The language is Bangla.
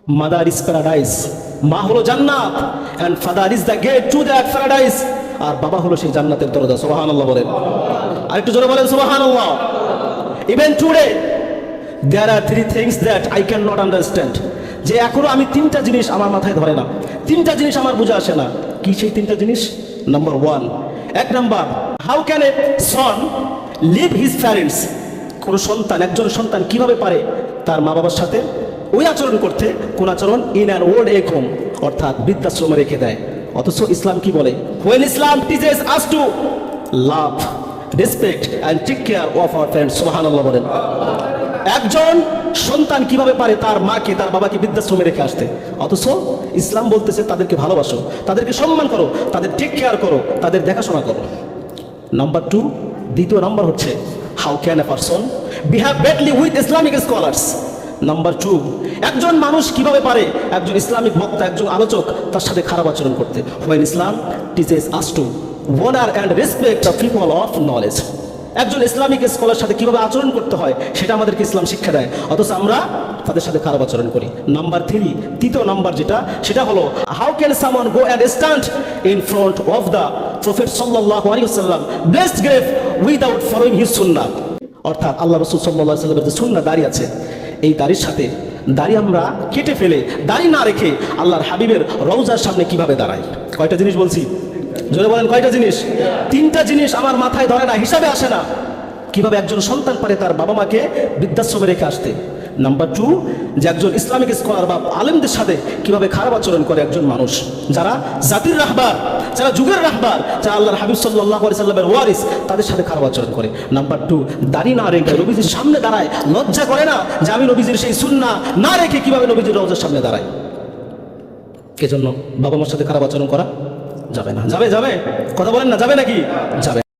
মাদার ইজ প্যারাডাইস, মা হলো জান্নাত, and father is the gate to that paradise, আর বাবা হলো সেই জান্নাতের দরজা। সুবহানাল্লাহ বলেন, আরেকটু জোরে বলেন সুবহানাল্লাহ। Even today there are three things that I can not understand, যে এখনো আমি তিনটা জিনিস আমার মাথায় ধরে না, তিনটা জিনিস আমার বুঝে আসে না। কি সেই তিনটা জিনিস? নাম্বার ওয়ান, এক number, how can a son leave his parents, কোন সন্তান, একজন সন্তান কিভাবে পারে তার মা বাবার সাথে ওই আচরণ করতে, কোন আচরণ? In an old age home, অর্থাৎ বৃদ্ধাশ্রমে রেখে দেয়। অথচ ইসলাম কি বলে? When Islam teaches us to love, respect and take care of our parents. সুবহানাল্লাহ বলেন। একজন সন্তান কিভাবে পারে তার মাকে, তার বাবাকে বৃদ্ধাশ্রমে রেখে আসতে, অথচ ইসলাম বলতেছে তাদেরকে ভালোবাসো, তাদেরকে সম্মান করো, তাদের টেক কেয়ার করো, তাদের দেখাশোনা করো। নাম্বার টু, দ্বিতীয় নাম্বার হচ্ছে, how can a person behave badly with Islamic scholars. Number two, একজন মানুষ কিভাবে পারে, একজন ইসলামিক বক্তা, একজন আলোচক, তার সাথে খারাপ আচরণ করতে। When Islam teaches us two honour and respect the people of knowledge, একজন ইসলামিক স্কলার সাথে কিভাবে আচরণ করতে হয় সেটা আমাদেরকে ইসলাম শিক্ষা দেয়, অথচ আমরা তাদের সাথে খারাপ আচরণ করি। নাম্বার থ্রি, তৃতীয় নাম্বার যেটা, সেটা হলো, how can someone go and stand in front of the prophet সাল্লাল্লাহু আলাইহি ওয়াসাল্লাম blessed grave without following his সুন্নাহ, অর্থাৎ আল্লাহ রাসূল সাল্লাল্লাহু আলাইহি ওয়াসাল্লামের যে সুন্নাহ দাড়ি আছে, এই দাড়ির সাথে দাড়ি আমরা কেটে ফেলে দাড়ি না রেখে আল্লাহর হাবিবের রওজার সামনে কিভাবে দাঁড়াই। কয়টা জিনিস বলছি? জোরে বলেন, কয়টা জিনিস? তিনটা জিনিস আমার মাথায় ধরে না, হিসাবে আসে না। কিভাবে একজন সন্তান পারে তার বাবা মাকে বৃদ্ধাশ্রমে রেখে আসতে। নাম্বার টু, যে একজন ইসলামিক স্কলার বা আলেমদের সাথে কিভাবে খারাপ আচরণ করে একজন মানুষ, যারা জাতির রাহবার, যারা যুগের রাহবার, যারা আল্লাহর হাবিব সাল্লাল্লাহু আলাইহি সাল্লামের ওয়ারিস, তাদের সাথে খারাপ আচরণ করে। নাম্বার টু, দাড়ি না রেখে নবীজির সামনে দাঁড়ায়, লজ্জা করে না যে আমি নবীজির সেই সুন্নাহ না রেখে কিভাবে নবীজির রওজার সামনে দাঁড়ায়। এজন্য বাবা মার সাথে খারাপ আচরণ করা যাবে না। যাবে? কথা বলেন না, যাবে নাকি? যাবে।